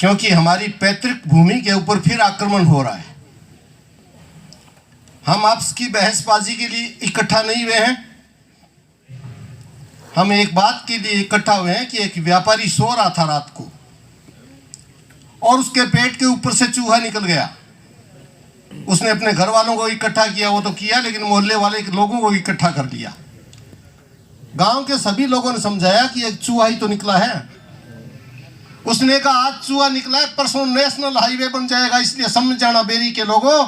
क्योंकि हमारी पैतृक भूमि के ऊपर फिर आक्रमण हो रहा है। हम आपस की बहसबाजी के लिए इकट्ठा नहीं हुए हैं, हम एक बात के लिए इकट्ठा हुए हैं कि एक व्यापारी सो रहा था रात को और उसके पेट के ऊपर से चूहा निकल गया। उसने अपने घर वालों को इकट्ठा किया, वो तो किया, लेकिन मोहल्ले वाले लोगों को इकट्ठा कर लिया। गांव के सभी लोगों ने समझाया कि एक चूहा ही तो निकला है। उसने कहा आज चूहा निकला है, परसों नेशनल हाईवे बन जाएगा, इसलिए समझ जाना बेरी के लोगों,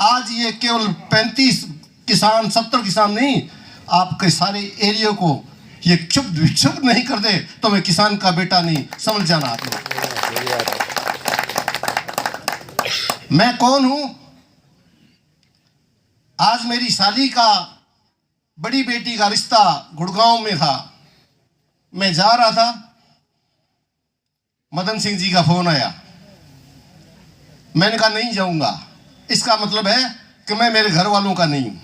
आज ये केवल 35 किसान 70 किसान नहीं, आपके सारे एरिया को ये क्षुब्ध नहीं कर दे तो मैं किसान का बेटा नहीं, समझ जाना आप लोग। मैं कौन हूं? आज मेरी साली का बड़ी बेटी का रिश्ता गुड़गांव में था। मैं जा रहा था, मदन सिंह जी का फोन आया। मैंने कहा नहीं जाऊंगा। इसका मतलब है कि मैं मेरे घर वालों का नहीं हूं।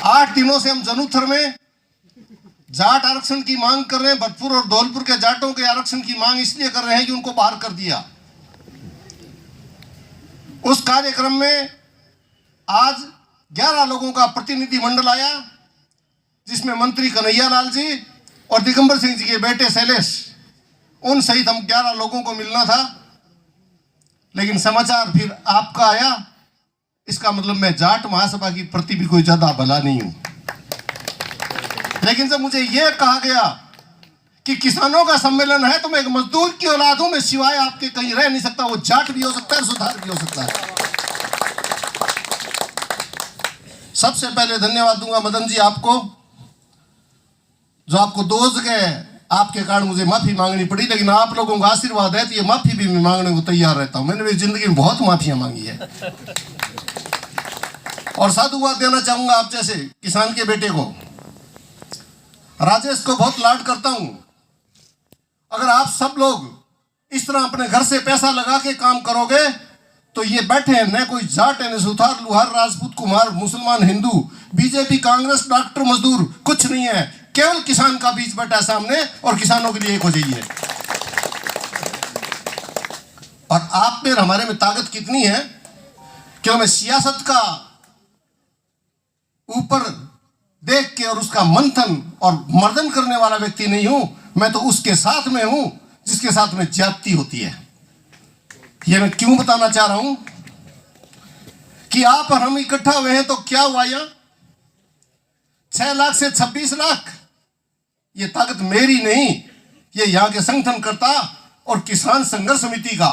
8 दिनों से हम जनुथर में जाट आरक्षण की मांग कर रहे हैं। भरतपुर और धौलपुर के जाटों के आरक्षण की मांग इसलिए कर रहे हैं कि उनको बाहर कर दिया। उस कार्यक्रम में आज 11 लोगों का प्रतिनिधि मंडल आया, जिसमें मंत्री कन्हैया लाल जी और दिगंबर सिंह जी के बेटे शैलेश, उन सहित हम 11 लोगों को मिलना था। लेकिन समाचार फिर आपका आया। इसका मतलब मैं जाट महासभा की प्रति भी कोई ज्यादा भला नहीं हूं। लेकिन जब मुझे यह कहा गया कि किसानों का सम्मेलन है तो मैं एक मजदूर की औलाद हूं, मैं सिवाय आपके कहीं रह नहीं सकता। वो जाट भी हो सकता है, सुधार भी हो सकता है। सबसे पहले धन्यवाद दूंगा मदन जी आपको, जो आपको 2 जगह आपके कारण मुझे माफी मांगनी पड़ी, लेकिन आप लोगों का आशीर्वाद है तो ये माफी भी मैं मांगने को तैयार रहता हूं। मैंने मेरी जिंदगी में बहुत माफियां मांगी है। और साधुवाद देना चाहूंगा आप जैसे किसान के बेटे को, राजेश को बहुत लाड करता हूं। अगर आप सब लोग इस तरह अपने घर से पैसा लगा के काम करोगे तो ये बैठे हैं, न कोई जाट है, न सुथार, लुहार, राजपूत, कुमार, मुसलमान, हिंदू, बीजेपी, कांग्रेस, डॉक्टर, मजदूर, कुछ नहीं है। केवल किसान का बीच बैठा है सामने और किसानों के लिए एक हो जाइए। और आप में हमारे में ताकत कितनी है कि मैं सियासत का ऊपर देख के और उसका मंथन और मर्दन करने वाला व्यक्ति नहीं हूं। मैं तो उसके साथ में हूं जिसके साथ में ज्यादती होती है। यह मैं क्यों बताना चाह रहा हूं कि आप और हम इकट्ठा हुए हैं तो क्या हुआ? यहां 6 लाख से 26 लाख, ये ताकत मेरी नहीं, ये यहां के संगठनकर्ता और किसान संघर्ष समिति का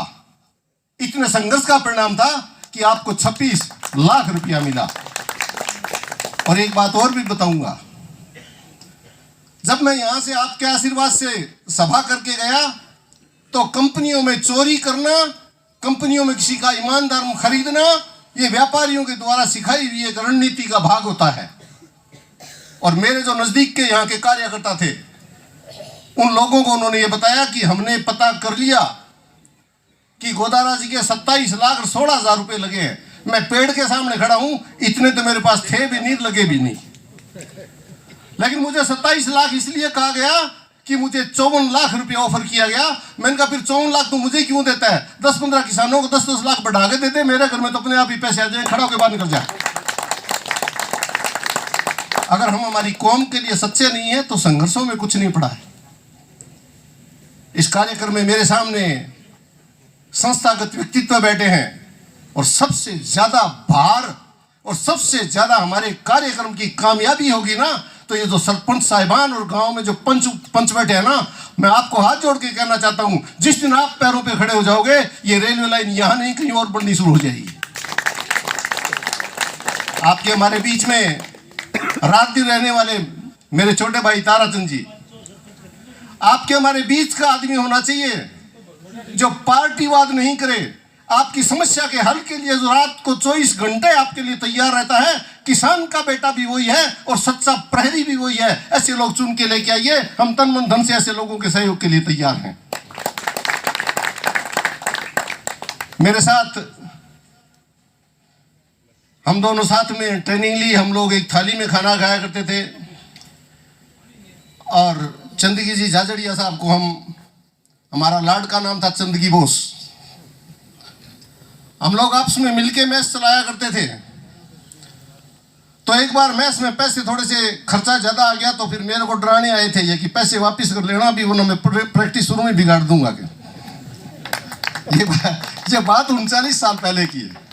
इतने संघर्ष का परिणाम था कि आपको 26 लाख रुपया मिला। और एक बात और भी बताऊंगा, जब मैं यहां से आपके आशीर्वाद से सभा करके गया तो कंपनियों में चोरी करना, कंपनियों में किसी का ईमानदार खरीदना, ये व्यापारियों के द्वारा सिखाई हुई एक रणनीति का भाग होता है। और मेरे जो नजदीक के यहाँ के कार्यकर्ता थे, उन लोगों को उन्होंने ये बताया कि हमने पता कर लिया कि गोदारा जी के 27 लाख और 16,000 रुपए लगे हैं। मैं पेड़ के सामने खड़ा हूं, इतने तो मेरे पास थे भी नहीं, लगे भी नहीं। लेकिन मुझे 27 लाख इसलिए कहा गया कि मुझे 54 लाख रुपए ऑफर किया गया। मैंने कहा फिर 54 लाख तो मुझे क्यों देता है? 10-15 किसानों को 10-10 लाख बढ़ा के दे दे, मेरे घर में तो अपने आप ही पैसे आ जाए, खड़ा होकर बाहर निकल जाए। अगर हम हमारी कौम के लिए सच्चे नहीं है तो संघर्षों में कुछ नहीं पड़ा है। इस कार्यक्रम में मेरे सामने संस्थागत व्यक्तित्व बैठे हैं और सबसे ज्यादा भार और सबसे ज्यादा हमारे कार्यक्रम की कामयाबी होगी ना तो ये जो सरपंच साहिबान और गांव में जो पंच बैठे हैं ना, मैं आपको हाथ जोड़ के कहना चाहता हूं, जिस दिन आप पैरों पे खड़े हो जाओगे ये रेलवे लाइन यहां नहीं कहीं और बननी शुरू हो जाएगी। आपके हमारे बीच में रात दिन रहने वाले मेरे छोटे भाई ताराचंद जी, आपके हमारे बीच का आदमी होना चाहिए जो पार्टीवाद नहीं करे, आपकी समस्या के हल के लिए जो रात को 24 घंटे आपके लिए तैयार रहता है। किसान का बेटा भी वही है और सच्चा प्रहरी भी वही है। ऐसे लोग चुन के लेके आइए, हम तन मन धन से ऐसे लोगों के सहयोग के लिए तैयार हैं। मेरे साथ हम दोनों साथ में ट्रेनिंग ली, हम लोग एक थाली में खाना खाया करते थे और चंदगी जी झाझड़िया साहब को हमारा लाड का नाम था चंदगी बोस। हम लोग आपस में मिलके मैच चलाया करते थे। तो एक बार मैच में पैसे थोड़े से खर्चा ज्यादा आ गया, तो फिर मेरे को डराने आए थे ये कि पैसे वापस कर लेना, भी वरना मैं प्रैक्टिस शुरू में बिगाड़ दूंगा। ये बात 39 साल पहले की है।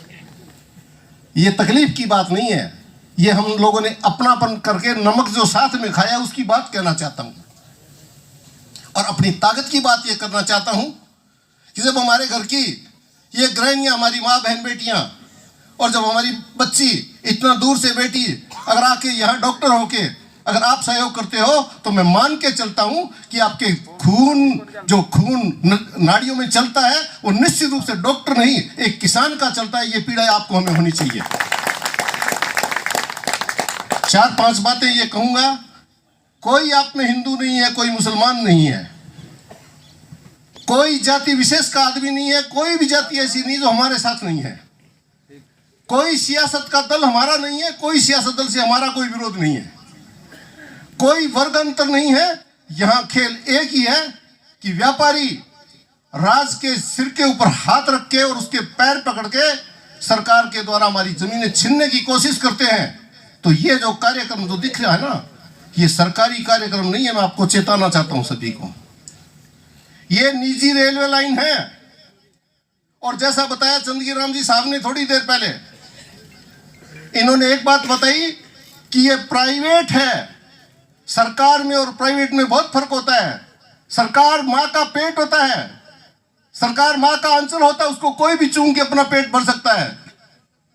ये तकलीफ की बात नहीं है, ये हम लोगों ने अपनापन करके नमक जो साथ में खाया उसकी बात कहना चाहता हूं। और अपनी ताकत की बात ये करना चाहता हूं कि जब हमारे घर की ये गृहिणियां, हमारी माँ बहन बेटियां, और जब हमारी बच्ची इतना दूर से बेटी अगर आके यहाँ डॉक्टर होके अगर आप सहयोग करते हो, तो मैं मान के चलता हूं कि आपके जो खून नाड़ियों में चलता है वो निश्चित रूप से डॉक्टर नहीं, एक किसान का चलता है। ये पीड़ा आपको हमें होनी चाहिए। 4-5 बातें ये कहूंगा। कोई आप में हिंदू नहीं है, कोई मुसलमान नहीं है, कोई जाति विशेष का आदमी नहीं है, कोई भी जाति ऐसी नहीं जो हमारे साथ नहीं है। कोई सियासत का दल हमारा नहीं है, कोई सियासत दल से हमारा कोई विरोध नहीं है, कोई वर्ग अंतर नहीं है। यहां खेल एक ही है कि व्यापारी राज के सिर के ऊपर हाथ रख के और उसके पैर पकड़ के सरकार के द्वारा हमारी जमीनें छीनने की कोशिश करते हैं। तो ये जो कार्यक्रम जो दिख रहा है ना, ये सरकारी कार्यक्रम नहीं है। मैं आपको चेताना चाहता हूं सभी को, ये निजी रेलवे लाइन है। और जैसा बताया चंदगी राम जी साहब ने थोड़ी देर पहले, इन्होंने एक बात बताई कि ये प्राइवेट है। सरकार में और प्राइवेट में बहुत फर्क होता है। सरकार माँ का पेट होता है, सरकार माँ का अंचल होता है, उसको कोई भी चूम के अपना पेट भर सकता है।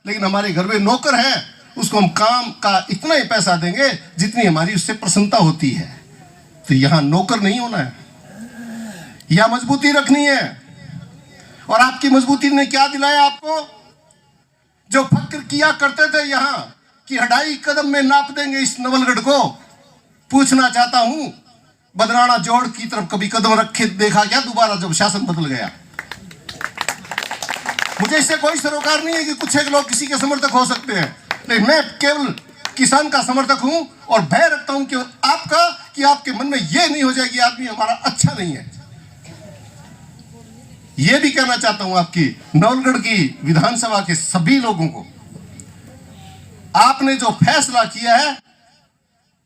लेकिन हमारे घर में नौकर है, उसको हम काम का इतना ही पैसा देंगे जितनी हमारी उससे प्रसन्नता होती है। तो यहां नौकर नहीं होना है, यहां मजबूती रखनी है। और आपकी मजबूती ने क्या दिलाया आपको? जो फक्र किया करते थे यहां कि 2.5 कदम में नाप देंगे इस नवलगढ़ को, पूछना चाहता हूं, बदराना जोड़ की तरफ कभी कदम रखे देखा क्या दोबारा जब शासन बदल गया? मुझे इससे कोई सरोकार नहीं है कि कुछ एक लोग किसी के समर्थक हो सकते हैं, लेकिन मैं केवल किसान का समर्थक हूं और भय रखता हूं कि आपका, कि आपके मन में यह नहीं हो जाए कि आदमी हमारा अच्छा नहीं है। यह भी कहना चाहता हूं आपकी नवलगढ़ की विधानसभा के सभी लोगों को, आपने जो फैसला किया है,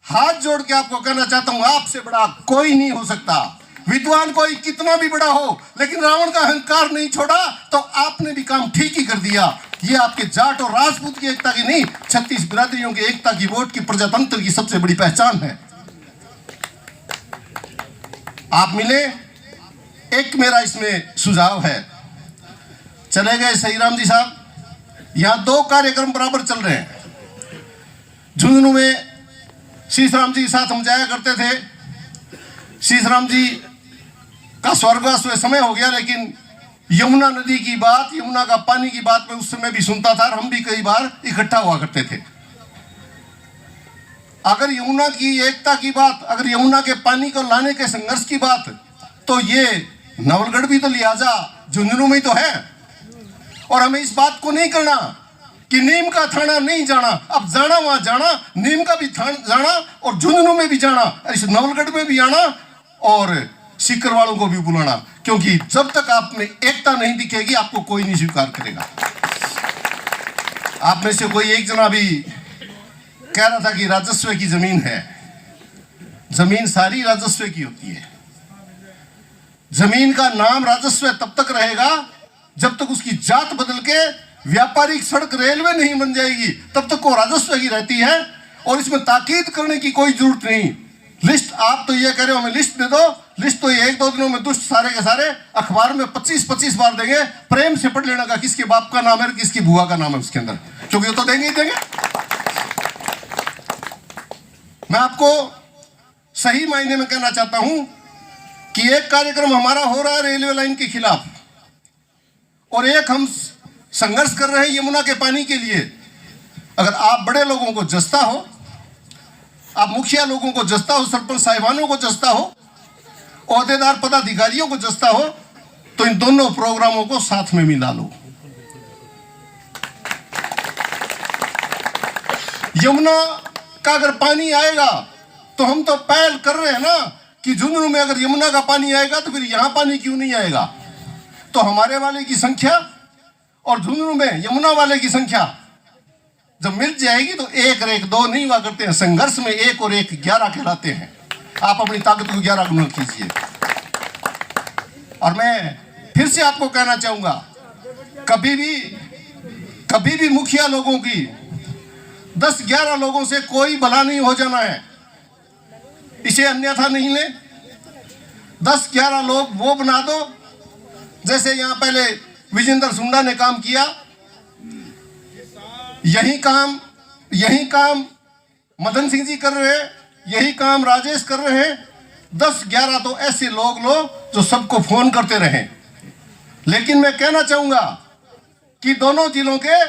हाथ जोड़ के आपको कहना चाहता हूं, आपसे बड़ा कोई नहीं हो सकता। विद्वान कोई कितना भी बड़ा हो, लेकिन रावण का अहंकार नहीं छोड़ा, तो आपने भी काम ठीक ही कर दिया। ये आपके जाट और राजपूत की एकता की नहीं, 36 बिरादरियों की एकता की, वोट की, प्रजातंत्र की सबसे बड़ी पहचान है। आप मिले, एक मेरा इसमें सुझाव है। चले गए सहीराम जी साहब, यहां 2 कार्यक्रम बराबर चल रहे हैं। झुंझुनू में शीशराम जी के साथ हम जाया करते थे। शीशराम जी का स्वर्गवास हुए समय हो गया, लेकिन यमुना नदी की बात, यमुना का पानी की बात मैं उस समय भी सुनता था और हम भी कई बार इकट्ठा हुआ करते थे। अगर यमुना की एकता की बात, अगर यमुना के पानी को लाने के संघर्ष की बात, तो ये नवलगढ़ भी तो लिहाजा झुंझुनू में तो है। और हमें इस बात को नहीं करना कि नीम का थाना नहीं जाना, अब जाना वहां जाना, नीम का भी जाना और झुंझुनू में भी जाना, इस नवलगढ़ में भी आना और सीकर वालों को भी बुलाना, क्योंकि जब तक आप में एकता नहीं दिखेगी आपको कोई नहीं स्वीकार करेगा। आप में से कोई एक जना भी कह रहा था कि राजस्व की जमीन है। जमीन सारी राजस्व की होती है। जमीन का नाम राजस्व तब तक रहेगा जब तक उसकी जात बदल के व्यापारिक सड़क रेलवे नहीं बन जाएगी, तब तक वो राजस्व की रहती है। और इसमें ताकीद करने की कोई जरूरत नहीं। लिस्ट आप तो ये कह रहे हो हमें लिस्ट दे दो, लिस्ट तो ये 1-2 दिनों में दुष्ट सारे के सारे अखबार में 25-25 बार देंगे। प्रेम से पढ़ लेना का किसके बाप का नाम है, किसकी बुआ का नाम है उसके अंदर, क्योंकि वो तो देंगे ही देंगे। मैं आपको सही मायने में कहना चाहता हूं कि एक कार्यक्रम हमारा हो रहा है रेलवे लाइन के खिलाफ, और एक हम संघर्ष कर रहे हैं यमुना के पानी के लिए। अगर आप बड़े लोगों को जस्ता हो, आप मुखिया लोगों को जस्ता हो, सरपंच साहिबानों को जस्ता हो, ओहदेदार पदाधिकारियों को जस्ता हो, तो इन दोनों प्रोग्रामों को साथ में मिला लो। यमुना का अगर पानी आएगा तो हम तो पहल कर रहे हैं ना कि झुंझुनू में अगर यमुना का पानी आएगा तो फिर यहाँ पानी क्यों नहीं आएगा। तो हमारे वाले की संख्या और झुंझुनू में यमुना वाले की संख्या जब मिल जाएगी तो 1 और 1 2 नहीं हुआ करते हैं, संघर्ष में 1 और 1 11 कहलाते हैं। आप अपनी ताकत को 11 गुना कीजिए। और मैं फिर से आपको कहना चाहूंगा, कभी भी मुखिया लोगों की 10-11 लोगों से कोई भला नहीं हो जाना है, इसे अन्यथा नहीं ले। 10-11 लोग वो बना दो जैसे यहाँ पहले विजेंद्र सुंडा ने काम किया। यही काम मदन सिंह जी कर रहे हैं, यही काम राजेश कर रहे हैं। 10-11 तो ऐसे लोग लो जो सबको फोन करते रहें। लेकिन मैं कहना चाहूंगा कि दोनों जिलों के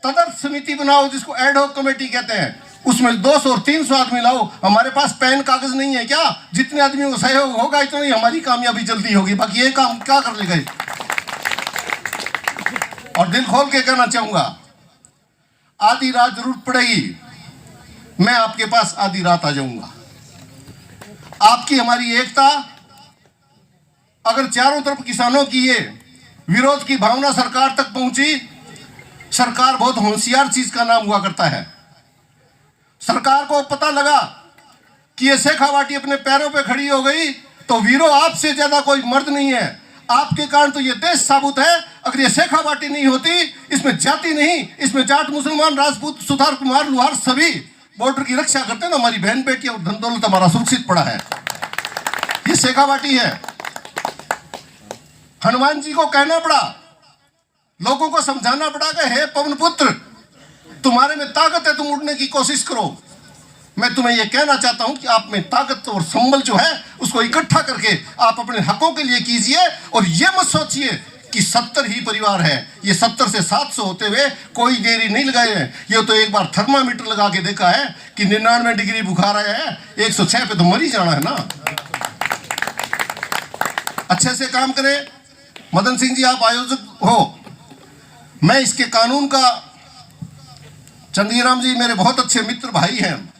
तदर्थ समिति बनाओ, जिसको एडहॉक कमेटी कहते हैं, उसमें 200 और 300 आदमी लाओ। हमारे पास पेन कागज नहीं है क्या? जितने आदमियों को सहयोग होगा इतना ही हमारी कामयाबी जल्दी होगी। बाकी ये काम क्या कर लेगा। और दिल खोल के कहना चाहूंगा, आधी रात जरूरत पड़ेगी, मैं आपके पास आधी रात आ जाऊंगा। आपकी हमारी एकता, अगर चारों तरफ किसानों की ये विरोध की भावना सरकार तक पहुंची, सरकार बहुत होशियार चीज का नाम हुआ करता है। सरकार को पता लगा कि ये शेखावाटी अपने पैरों पे खड़ी हो गई तो वीरों आपसे ज्यादा कोई मर्द नहीं है, आपके कारण तो ये देश साबुत है। अगर ये शेखावाटी नहीं होती, इसमें जाति नहीं, इसमें जाट मुसलमान राजपूत सुथार कुमार लुहार सभी बॉर्डर की रक्षा करते हैं तो हमारी बहन बेटी और धन दौलत हमारा सुरक्षित पड़ा है। ये शेखावाटी है। हनुमान जी को कहना पड़ा, लोगों को समझाना पड़ा कि हे पवन पुत्र, तुम्हारे में ताकत है, तुम उड़ने की कोशिश करो। मैं तुम्हें यह कहना चाहता हूं कि आप में ताकत और संबल जो है उसको इकट्ठा करके आप अपने हकों के लिए कीजिए। और यह मत सोचिए कि 70 ही परिवार है, ये 70 से 700 होते हुए कोई देरी नहीं लगाए हैं। ये तो एक बार थर्मामीटर लगा के देखा है कि 99 डिग्री बुखार आया है, 106 पे तो मर ही जाना है ना। अच्छे से काम करें। मदन सिंह जी आप आयोजक हो, मैं इसके कानून का, चंदीराम जी मेरे बहुत अच्छे मित्र भाई हैं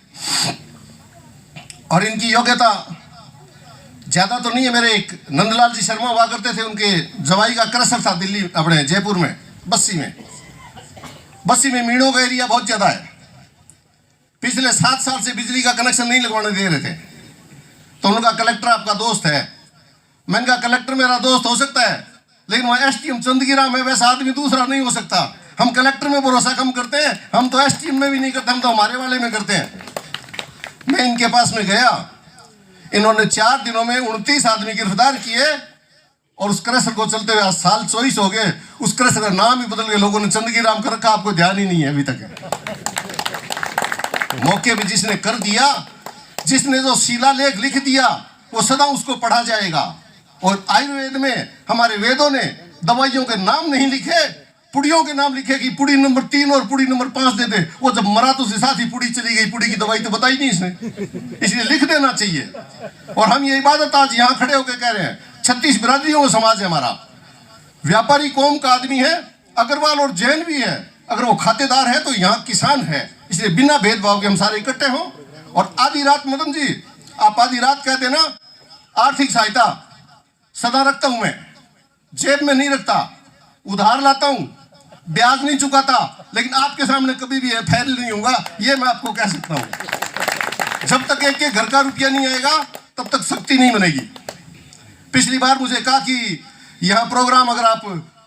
और इनकी योग्यता ज्यादा तो नहीं है। मेरे एक नंदलाल जी शर्मा हुआ करते थे, उनके जवाई का क्रशर था दिल्ली अपने जयपुर में, बस्सी में मीणों का एरिया बहुत ज्यादा है। पिछले 7 साल से बिजली का कनेक्शन नहीं लगवाने दे रहे थे तो उनका कलेक्टर आपका दोस्त है। मैंने कहा कलेक्टर मेरा दोस्त हो सकता है लेकिन वहाँ एसटीएम चंदगीराम है, वैसा आदमी दूसरा नहीं हो सकता। हम कलेक्टर में भरोसा कम करते हैं, हम तो एसटीएम में भी नहीं करते, हम तो हमारे वाले में करते हैं। मैं इनके पास में गया, इन्होंने 4 दिनों में 29 आदमी गिरफ्तार किए और उस क्रशर को चलते हुए आज साल 24 हो गए। उस क्रशर का नाम ही बदल गया, लोगों ने चंदगीराम कर रखा, आपको ध्यान ही नहीं है अभी तक। मौके पे जिसने कर दिया, जिसने जो शिलालेख लिख दिया वो सदा उसको पढ़ा जाएगा। और आयुर्वेद में हमारे वेदों ने दवाइयों के नाम नहीं लिखे, पुड़ियों के नाम लिखे कि पुड़ी नंबर 3 और पुड़ी नंबर 5 दे दे। वो जब मरा तो उसके साथ ही पुड़ी चली गई, पुड़ी की दवाई तो बताई नहीं इसने, इसलिए लिख देना चाहिए। और हम ये इबादत आज यहाँ खड़े होकर कह रहे हैं, 36 बिरादरियों का समाज है हमारा, व्यापारी कौम का आदमी है, अग्रवाल और जैन भी है, अगर वो खातेदार है तो यहाँ किसान है, इसलिए बिना भेदभाव के हम सारे इकट्ठे हों। और आधी रात, मदन जी आप आधी रात कह देना, आर्थिक सहायता सदा रखता हूं मैं, जेब में नहीं रखता, उधार लाता हूं, ब्याज नहीं चुकाता, लेकिन आपके सामने कभी भी फेल नहीं होगा, ये मैं आपको कह सकता हूं। जब तक एक घर का रुपया नहीं आएगा तब तक शक्ति नहीं बनेगी। पिछली बार मुझे कहा कि यहां प्रोग्राम अगर आप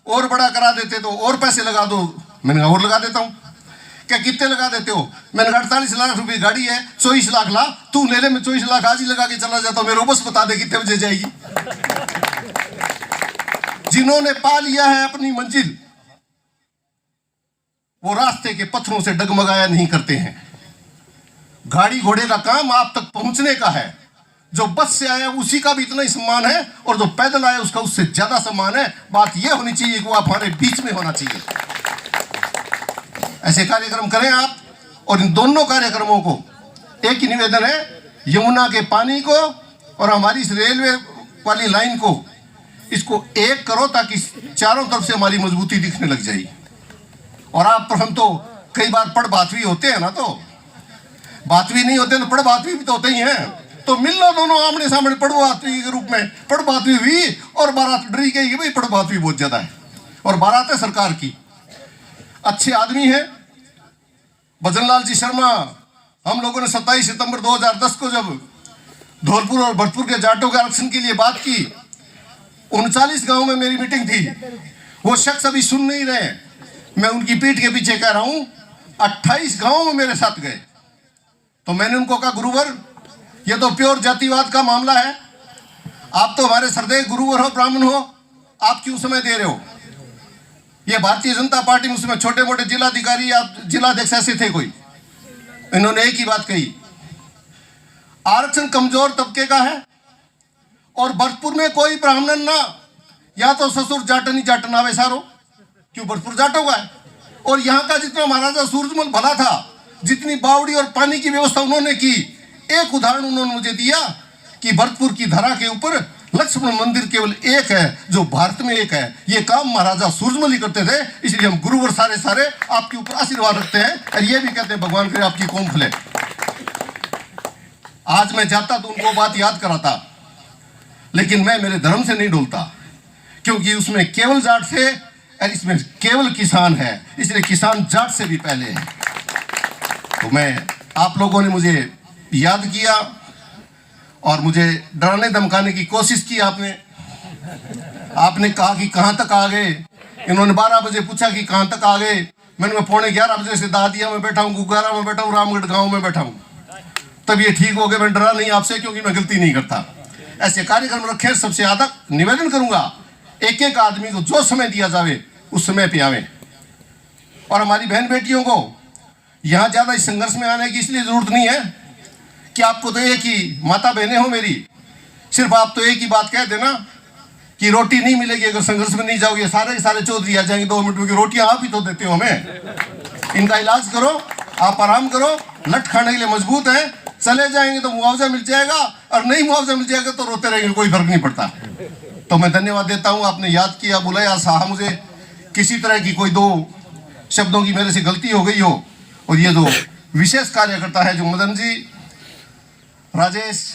और बड़ा करा देते तो और पैसे लगा दो, मैंने कहा और लगा देता हूं। क्या कितने लगा देते हो? मैंने कहा 48 लाख रुपए गाड़ी है, 24 लाख ला, तू ले ले, मैं 24 लाख आज ही लगा के चला जाता हूं, मेरे को बस बता दे कितने बजे जाएगी। जिन्होंने पा लिया है अपनी मंजिल, वो रास्ते के पत्थरों से डगमगाया नहीं करते हैं। गाड़ी घोड़े का काम आप तक पहुंचने का है, जो बस से आया उसी का भी इतना ही सम्मान है और जो पैदल आया उसका उससे ज्यादा सम्मान है। बात यह होनी चाहिए कि वो आप हमारे बीच में होना चाहिए। ऐसे कार्यक्रम करें आप। और इन दोनों कार्यक्रमों को एक ही निवेदन है, यमुना के पानी को और हमारी इस रेलवे वाली लाइन को, इसको एक करो ताकि चारों तरफ से हमारी मजबूती दिखने लग जाएगी। और आप हम तो कई बार पढ़ बातवी होते हैं ना, तो बातवी नहीं होते तो पढ़ बातवी भी तो होते ही हैं। तो मिलना दोनों आमने सामने पड़बातवी के रूप में पड़बातवी हुई और बारात डरी गई कि भाई पड़बातवी बहुत ज्यादा है और बारात है सरकार की। अच्छे आदमी है भजनलाल जी शर्मा। हम लोगों ने 27 सितंबर 2010 को जब धौलपुर और भरतपुर के जाटों के आरक्षण के लिए बात की, 39 गांव में मेरी मीटिंग थी। वो शख्स अभी सुन नहीं रहे, मैं उनकी पीठ के पीछे कह रहा हूं, 28 गांव में मेरे साथ गए। तो मैंने उनको कहा, गुरुवर ये तो प्योर जातिवाद का मामला है, आप तो हमारे श्रद्धेय गुरुवर हो, ब्राह्मण हो, आप क्यों समय दे रहे हो? ये भारतीय जनता पार्टी में उसमें छोटे मोटे जिलाधिकारी या जिलाध्यक्ष ऐसे थे कोई, इन्होंने एक ही बात कही, आरक्षण कमजोर तबके का है और भरतपुर में कोई ब्राह्मण ना, या तो ससुर जाटन ही जाटन आवे सारो, क्यों भरतपुर जाटों का है। और यहाँ का जितना महाराजा सूरजमल भला था, जितनी बावड़ी और पानी की व्यवस्था उन्होंने की, एक उदाहरण उन्होंने मुझे दिया कि भरतपुर की धरा के ऊपर लक्ष्मण मंदिर केवल एक है जो भारत में एक है। ये काम महाराजा सूरजमल ही करते थे, इसलिए हम गुरुवर सारे सारे आपके ऊपर आशीर्वाद रखते हैं और ये भी कहते हैं भगवान करे आपकी कौम फले। आज मैं जाता तो उनको बात याद कराता, लेकिन मैं मेरे धर्म से नहीं डोलता, क्योंकि उसमें केवल जाट से और इसमें केवल किसान है, इसलिए किसान जाट से भी पहले है। तो मैं, आप लोगों ने मुझे याद किया और मुझे डराने धमकाने की कोशिश की। आपने कहा कि कहां तक आ गए, इन्होंने 12 बजे पूछा कि कहां तक आ गए, मैंने 11:15 बजे से दादिया में बैठा हूँ, गुगारा में बैठा हूँ, रामगढ़ गांव में बैठा हूँ। तब ये ठीक हो गया, मैं डरा नहीं आपसे, क्योंकि मैं गलती नहीं करता। ऐसे कार्यक्रम रखे, सबसे ज्यादा निवेदन करूंगा एक एक आदमी को जो समय दिया जावे उस समय पे आवे। और हमारी बहन बेटियों को यहाँ ज्यादा इस संघर्ष में आने की इसलिए जरूरत नहीं है कि आपको तो एक ही माता बहनें हो मेरी, सिर्फ आप तो एक ही बात कह देना कि रोटी नहीं मिलेगी अगर संघर्ष में नहीं जाओगे। सारे के सारे चौधरी आ जाएंगे 2 मिनट की रोटियां आप ही तो देते हो हमें। इनका इलाज करो, आप आराम करो, लट खाने के लिए मजबूत है, चले जाएंगे तो मुआवजा मिल जाएगा और नहीं मुआवजा मिल जाएगा तो रोते रहेंगे, कोई फर्क नहीं पड़ता। तो मैं धन्यवाद देता हूं, आपने याद किया, बुलाया, सहा मुझे। किसी तरह की कोई 2 शब्दों की मेरे से गलती हो गई हो, और ये जो विशेष कार्यकर्ता है जो मदन जी, राजेश